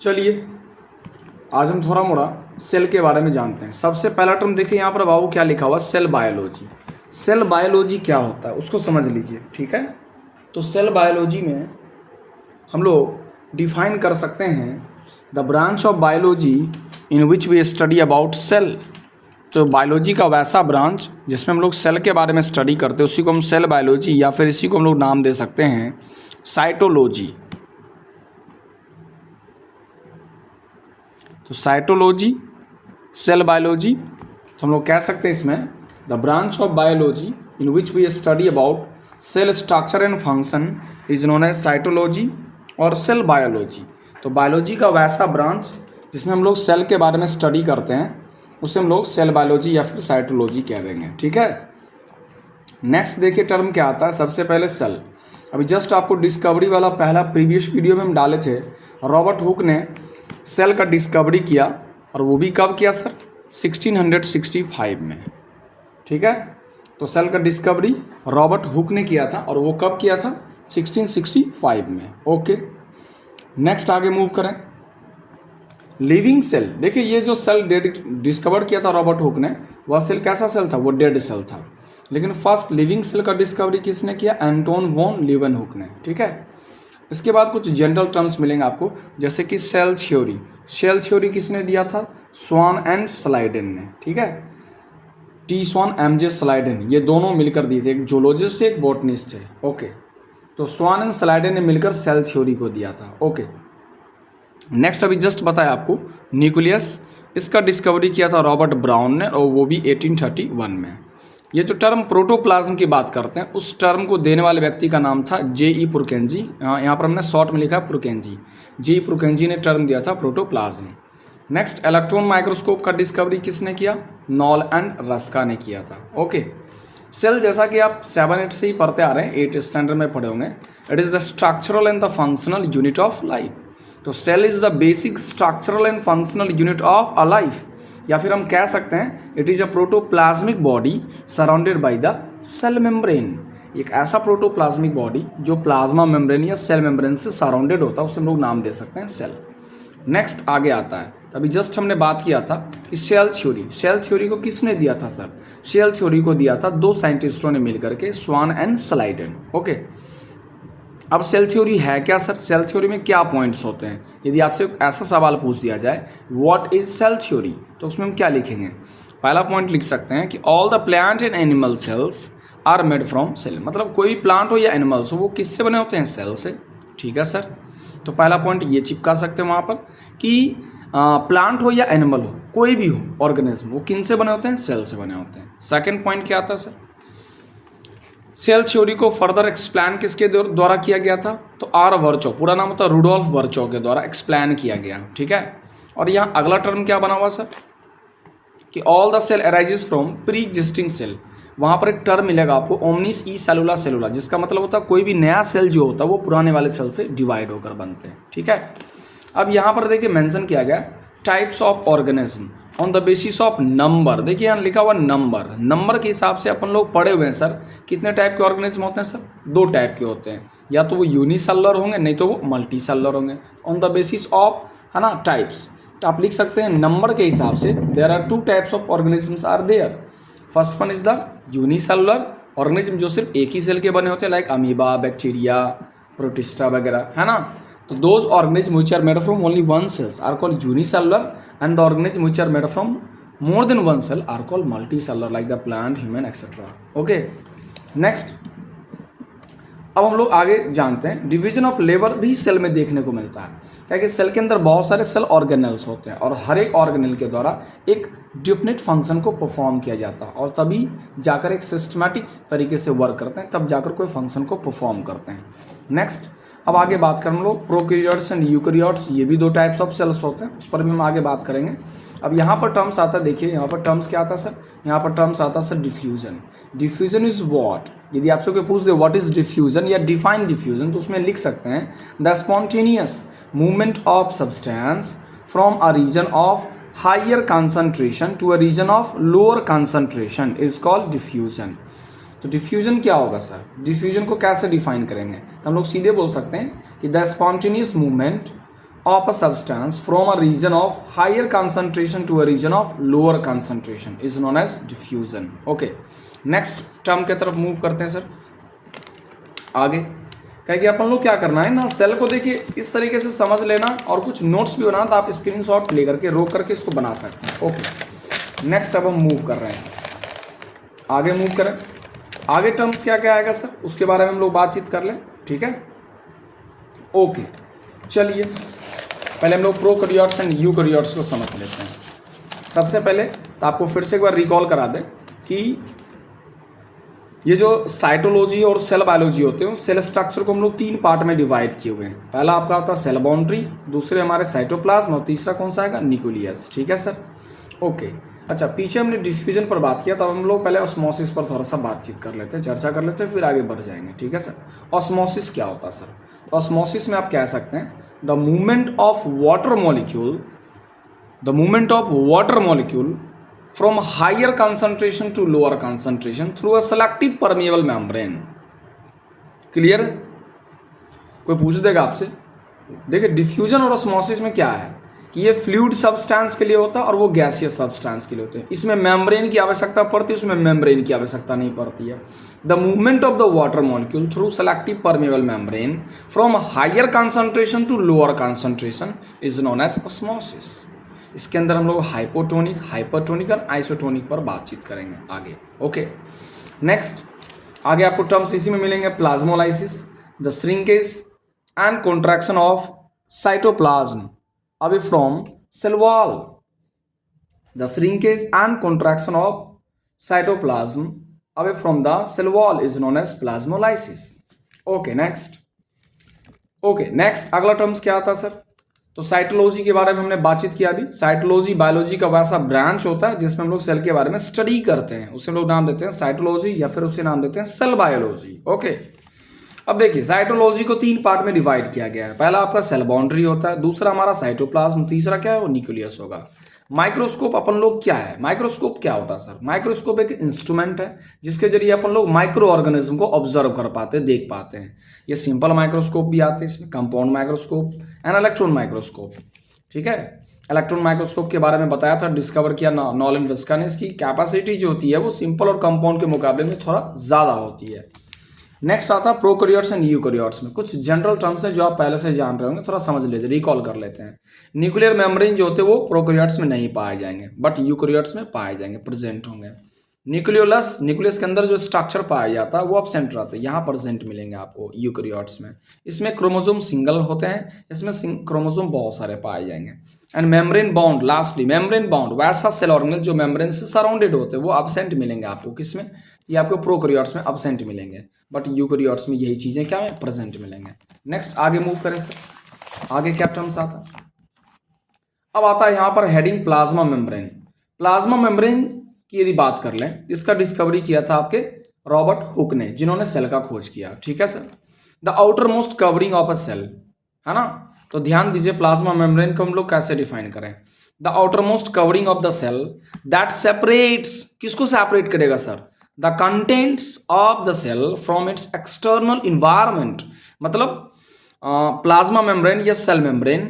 चलिए आज हम थोड़ा मोड़ा सेल के बारे में जानते हैं। सबसे पहला टर्म देखिए यहाँ पर बाबू क्या लिखा हुआ, सेल बायोलॉजी। सेल बायोलॉजी क्या होता है उसको समझ लीजिए, ठीक है। तो सेल बायोलॉजी में हम लोग डिफाइन कर सकते हैं the branch of biology in which we study about cell. तो बायोलॉजी का वैसा ब्रांच जिसमें हम लोग सेल के बारे में स्टडी करते हैं उसी को हम सेल बायोलॉजी या फिर इसी को हम लोग नाम दे सकते हैं साइटोलॉजी। तो साइटोलॉजी, सेल बायोलॉजी, तो हम लोग कह सकते हैं इसमें the branch of biology in which we study about cell structure and function is known as cytology और सेल बायोलॉजी। तो बायोलॉजी का वैसा ब्रांच जिसमें हम लोग सेल के बारे में स्टडी करते हैं उसे हम लोग सेल बायोलॉजी या फिर साइटोलॉजी कह देंगे, ठीक है। नेक्स्ट देखिए टर्म क्या आता है। सबसे पहले सेल, अभी जस्ट आपको डिस्कवरी वाला पहला प्रीवियस वीडियो में हम डाले थे। रॉबर्ट हुक ने सेल का डिस्कवरी किया और वो भी कब किया सर, 1665 में, ठीक है। तो सेल का डिस्कवरी रॉबर्ट हुक ने किया था और वो कब किया था, 1665 में, ओके। नेक्स्ट आगे मूव करें। लिविंग सेल, देखिए ये जो सेल डिस्कवर किया था रॉबर्ट हुक ने, वह सेल कैसा सेल था, वो डेड सेल था। लेकिन फर्स्ट लिविंग सेल का डिस्कवरी किसने किया, एंटोन वॉन लीवेनहुक ने, ठीक है। इसके बाद कुछ जनरल टर्म्स मिलेंगे आपको, जैसे कि सेल थ्योरी। सेल थ्योरी किसने दिया था, स्वान एंड स्लाइडेन ने, ठीक है। टी स्वान एम.जे. स्लाइडेन, ये दोनों मिलकर दिए थे, एक जूलॉजिस्ट थे एक बॉटनिस्ट थे, ओके। तो स्वान एंड स्लाइडेन ने मिलकर सेल थ्योरी को दिया था, ओके। नेक्स्ट अभी जस्ट बताया आपको न्यूक्लियस, इसका डिस्कवरी किया था रॉबर्ट ब्राउन ने और वो भी 1831 में। ये जो टर्म प्रोटोप्लाज्म की बात करते हैं उस टर्म को देने वाले व्यक्ति का नाम था जे.ई. पुरकेंजी। यहाँ पर हमने शॉर्ट में लिखा है पुरकेंजी। जे.ई. पुरकेंजी ने टर्म दिया था प्रोटोप्लाज्म। नेक्स्ट इलेक्ट्रॉन माइक्रोस्कोप का डिस्कवरी किसने किया, नॉल एंड रस्का ने किया था, ओके। सेल जैसा कि आप 7-8 से ही पढ़ते आ रहे हैं, 8 स्टैंडर्ड में पढ़े होंगे, it is the structural and the functional unit of life. तो cell is the basic structural and functional unit of a life, या फिर हम कह सकते हैं it is a protoplasmic body surrounded by the cell membrane. एक ऐसा protoplasmic body जो प्लाज्मा मेम्ब्रेन या सेल मेम्ब्रेन से सराउंडेड होता है उसे हम लोग नाम दे सकते हैं सेल। नेक्स्ट आगे आता है, अभी जस्ट हमने बात किया था कि सेल थ्योरी। सेल थ्योरी को किसने दिया था सर, सेल थ्योरी को दिया था 2 साइंटिस्टों ने मिलकर के, स्वान एंड स्लाइडेन, ओके। अब सेल थ्योरी है क्या सर, सेल थ्योरी में क्या पॉइंट्स होते हैं। यदि आपसे ऐसा सवाल पूछ दिया जाए व्हाट इज सेल थ्योरी, तो उसमें हम क्या लिखेंगे। पहला पॉइंट लिख सकते हैं कि all the plant and animal cells are made from cell. मतलब कोई भी प्लांट हो या एनिमल्स हो वो किससे बने होते हैं, सेल से, ठीक है सर। तो पहला पॉइंट ये चिपका सकते हैं वहाँ पर कि प्लांट हो या एनिमल हो, कोई भी हो ऑर्गेनिज्म, वो किन से बने होते हैं, सेल से बने होते हैं। सेकेंड पॉइंट क्या आता है सर, सेल थ्योरी को फर्दर एक्सप्लेन किसके द्वारा किया गया था, तो आर वर्चो, पूरा नाम होता है रुडोल्फ वर्चो के द्वारा एक्सप्लेन किया गया, ठीक है। और यहाँ अगला टर्म क्या बना हुआ सर कि all the cell arises from pre existing cell. वहाँ पर एक टर्म मिलेगा आपको ओमनिस ई सेलुला सेलुला, जिसका मतलब होता है कोई भी नया सेल जो होता है वो पुराने वाले सेल से डिवाइड होकर बनते हैं, ठीक है। अब यहाँ पर देखिए मेंशन किया गया types of organism on the basis of number. देखिए यहाँ लिखा हुआ नंबर, नंबर के हिसाब से अपन लोग पढ़े हुए हैं सर कितने टाइप के ऑर्गेनिज्म होते हैं सर, 2 टाइप के होते हैं, या तो वो यूनिसेलुलर होंगे नहीं तो वो मल्टी सेलुलर होंगे। ऑन द बेसिस ऑफ, है ना, टाइप्स, तो आप लिख सकते हैं नंबर के हिसाब से there are 2 types of organisms are there. First one is the unicellular organism जो सिर्फ एक ही सेल के बने होते हैं, लाइक अमीबा, बैक्टीरिया, प्रोटिस्टा वगैरह, है ना। So those organisms which are made from only one cells are called unicellular, and the organisms which are made from more than one cell are called multicellular, like the plant, human, etc. Okay. Next, अब हम लोग आगे जानते हैं division of labour भी cell में देखने को मिलता है, क्योंकि सेल के अंदर बहुत सारे सेल ऑर्गेनल्स होते हैं और हर एक ऑर्गेनल के द्वारा एक डिफिनिट फंक्शन को परफॉर्म किया जाता है और तभी जाकर एक सिस्टमैटिक तरीके से वर्क करते हैं, तब जाकर कोई फंक्शन को परफॉर्म करते हैं। नेक्स्ट, अब आगे बात करें हम लोग प्रोकैरियोट्स एंड यूकैरियोट्स, ये भी 2 टाइप्स ऑफ सेल्स होते हैं, उस पर भी हम आगे बात करेंगे। अब यहाँ पर टर्म्स आता है, देखिए यहाँ पर टर्म्स क्या आता है सर, यहाँ पर टर्म्स आता है sir diffusion. Diffusion is what, यदि आपसे कोई पूछ दे व्हाट इज डिफ्यूजन या डिफाइन डिफ्यूजन, तो उसमें लिख सकते हैं the spontaneous movement of substance from a region of higher concentration to a region of lower concentration is called diffusion. तो डिफ्यूजन क्या होगा सर, डिफ्यूजन को कैसे डिफाइन करेंगे, तो हम लोग सीधे बोल सकते हैं कि the spontaneous movement of a substance from a region of higher concentration to a region of lower concentration is known as diffusion. Okay, next term की तरफ मूव करते हैं सर आगे। कह कि अपन लोग क्या करना है ना, सेल को देखिए इस तरीके से समझ लेना और कुछ नोट्स भी बनाना, तो आप स्क्रीनशॉट ले करके रोक करके इसको बना सकते हैं। ओके, नेक्स्ट अब हम मूव कर रहे हैं सर, आगे मूव करें। आगे टर्म्स क्या क्या आएगा सर, उसके बारे में हम लोग बातचीत कर लें, ठीक है। ओके, चलिए पहले हम लोग प्रोकैरियोट्स एंड यूकैरियोट्स को समझ लेते हैं। सबसे पहले तो आपको फिर से एक बार रिकॉल करा दें कि ये जो साइटोलॉजी और सेल बायोलॉजी होते हैं, सेल स्ट्रक्चर को हम लोग 3 पार्ट में डिवाइड किए हुए हैं। पहला आपका होता है सेल बाउंड्री, दूसरे हमारे साइटोप्लाज्म और तीसरा कौन सा आएगा, न्यूक्लियस, ठीक है सर। ओके, अच्छा पीछे हमने डिफ्यूजन पर बात किया, तब हम लोग पहले ऑस्मोसिस पर थोड़ा सा बातचीत कर लेते हैं, चर्चा कर लेते हैं, फिर आगे बढ़ जाएंगे, ठीक है सर। ऑस्मोसिस क्या होता है सर, तो ऑस्मोसिस में आप कह सकते हैं the movement of water molecule from higher concentration to lower concentration through a selective permeable membrane। Clear है? कोई पूछ देगा आपसे, देखिए डिफ्यूजन और ऑस्मोसिस में क्या है कि ये फ्लूइड सब्सटेंस के लिए होता है और वो गैसियस सब्सटेंस के लिए होते हैं। इसमें मेम्ब्रेन की आवश्यकता पड़ती है, उसमें मेम्ब्रेन की आवश्यकता नहीं पड़ती है। The movement of the water molecule through selective permeable membrane from higher concentration to lower concentration is known as osmosis. इसके अंदर हम लोग हाइपोटोनिक, हाइपरटोनिक और आइसोटोनिक पर बातचीत करेंगे आगे। ओके, नेक्स्ट आगे आपको टर्म्स इसी में मिलेंगे, plasmolysis, the shrinkage and contraction of cytoplasm away from cell wall. The shrinkage and contraction of cytoplasm away from the cell wall is known as plasmolysis. Okay next अगला terms क्या आता है sir, तो cytology के बारे में हमने बातचीत किया अभी। साइटोलॉजी बायोलॉजी का वैसा ब्रांच होता है जिसमें हम लोग सेल के बारे में स्टडी करते हैं, उसे हम लोग नाम देते हैं साइटोलॉजी या फिर उसे नाम देते हैं सेल बायोलॉजी। ओके, अब देखिए साइटोलॉजी को 3 पार्ट में डिवाइड किया गया है। पहला आपका सेल बाउंड्री होता है, दूसरा हमारा साइटोप्लाज्म, तीसरा क्या है वो न्यूक्लियस होगा। माइक्रोस्कोप अपन लोग क्या है, माइक्रोस्कोप क्या होता है सर, माइक्रोस्कोप एक इंस्ट्रूमेंट है जिसके जरिए अपन लोग माइक्रो ऑर्गेनिज्म को ऑब्जर्व कर पाते हैं, देख पाते हैं। ये सिंपल माइक्रोस्कोप भी आते हैं, इसमें compound microscope and electron microscope, ठीक है। इलेक्ट्रॉन माइक्रोस्कोप के बारे में बताया था, डिस्कवर किया नॉलन रस्का ने। इसकी कैपेसिटी जो होती है वो सिंपल और कंपाउंड के मुकाबले में थोड़ा ज़्यादा होती है। नेक्स्ट आता है प्रोकैरियोट्स एंड यूकैरियोट्स में कुछ जनरल टर्म्स हैं जो आप पहले से जान रहे होंगे, थोड़ा समझ लेते, रिकॉल कर लेते हैं। न्यूक्लियर मेम्ब्रेन जो होते हैं वो प्रोकैरियोट्स में नहीं पाए जाएंगे, बट यूकैरियोट्स में पाए जाएंगे, प्रेजेंट होंगे। न्यूक्लियस के अंदर जो स्ट्रक्चर पाया जाता है वो एब्सेंट रहता है, यहाँ प्रेजेंट मिलेंगे आपको यूकैरियोट्स में। इसमें क्रोमोसोम सिंगल होते हैं, इसमें क्रोमोसोम बहुत सारे पाए जाएंगे। And membrane bound, lastly membrane bound, वैसा सेल ऑर्गेनेल जो मेम्ब्रेन से सराउंडेड होते हैं वो एब्सेंट मिलेंगे आपको। किसमें, ये आपको प्रोकैरियोट्स में एब्सेंट मिलेंगे, बट यूकैरियोट्स में यही चीजें क्या है, प्रेजेंट मिलेंगे। नेक्स्ट आगे मूव करें सर, आगे क्या टर्म्स आता है। अब आता है यहाँ पर heading plasma membrane. Plasma membrane की यदि बात कर लें, इसका डिस्कवरी किया था आपके रॉबर्ट हुक ने, जिन्होंने सेल का खोज किया, ठीक है sir. The outer most covering of a cell, है ना, तो ध्यान दीजिए प्लाज्मा मेम्ब्रेन को हम लोग कैसे डिफाइन करें। The outer most covering of the cell that separates, किसको सेपरेट करेगा sir, the contents of the cell from its external environment. मतलब प्लाज्मा मेम्ब्रेन या सेल मेम्ब्रेन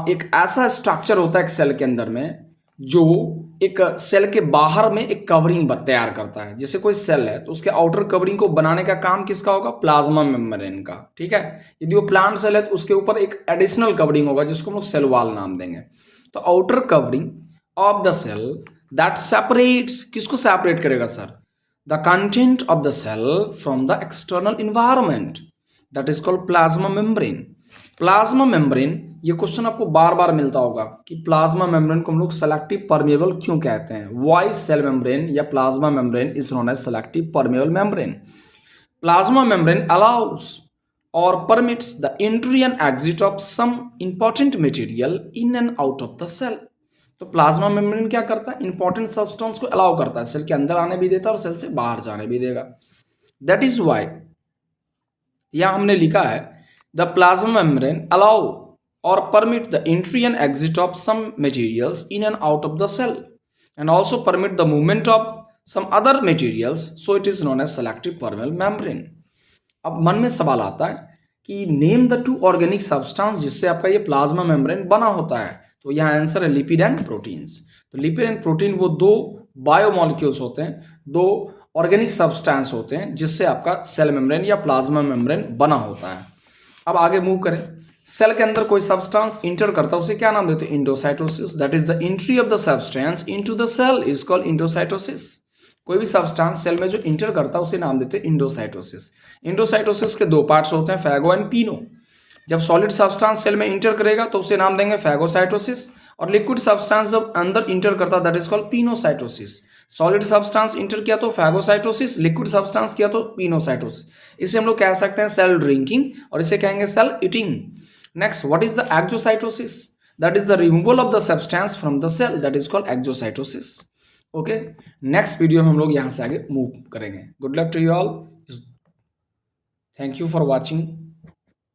एक ऐसा स्ट्रक्चर होता है एक सेल के अंदर में जो एक सेल के बाहर में एक कवरिंग तैयार करता है। जैसे कोई सेल है तो उसके आउटर कवरिंग को बनाने का काम किसका होगा, प्लाज्मा मेम्ब्रेन का, ठीक है। यदि वो प्लांट सेल है तो उसके ऊपर एक एडिशनल कवरिंग होगा जिसको हम लोग सेल वॉल नाम देंगे। तो outer covering of the cell that separates, किसको सेपरेट करेगा sir, the content of the cell from the external environment, that is called plasma membrane. Plasma membrane, ये क्वेश्चन आपको बार बार मिलता होगा कि प्लाज्मा मेम्ब्रेन को हम लोग सेलेक्टिव परमेबल क्यों कहते हैं। व्हाई सेल मेम्ब्रेन या plasma membrane is known as selective permeable membrane. Plasma membrane allows और permits the entry and exit of some important material in and out of the cell. तो plasma membrane क्या करता है, important substance को allow करता है, cell के अंदर आने भी देता है और सेल से बाहर जाने भी देगा। दैट इज वाई यहां हमने लिखा है the plasma membrane allow or permit the entry and exit of some materials in and out of the cell and also permit the movement of some other materials, so it is known as selective permeable membrane। अब मन में सवाल आता है कि name the two organic substance जिससे आपका ये प्लाज्मा मेम्ब्रेन बना होता है। तो यहाँ आंसर है लिपिड एंड प्रोटीन्स। तो लिपिड एंड प्रोटीन वो दो बायोमोलिक्यूल्स होते हैं, दो ऑर्गेनिक सब्सटेंस होते हैं जिससे आपका सेल मेम्ब्रेन या प्लाज्मा मेम्ब्रेन बना होता है। अब आगे मूव करें, सेल के अंदर कोई सब्सटेंस इंटर करता है उसे क्या नाम देते हैं? Endocytosis. That is the entry of the substance into the cell is called endocytosis. कोई भी सब्सटेंस सेल में जो इंटर करता है उसे नाम देते हैं इंडोसाइटोसिस। इंडोसाइटोसिस के दो पार्ट्स होते हैं, फैगो एंड पीनो। जब सॉलिड सब्सटेंस सेल में इंटर करेगा तो उसे नाम देंगे फैगोसाइटोसिस, और लिक्विड सब्सटेंस जब अंदर इंटर करता है that is called pinocytosis. Solid substance inter किया तो फैगोसाइटोसिस, लिक्विड सब्सटेंस किया तो पिनोसाइटोसिस। इसे हम लोग कह सकते हैं सेल ड्रिंकिंग और इसे कहेंगे cell eating. Next, what is the exocytosis? That is the removal of the substance from the cell, that is called exocytosis. Okay, next video में हम लोग यहाँ से आगे मूव करेंगे। Good luck to you all, thank you for watching.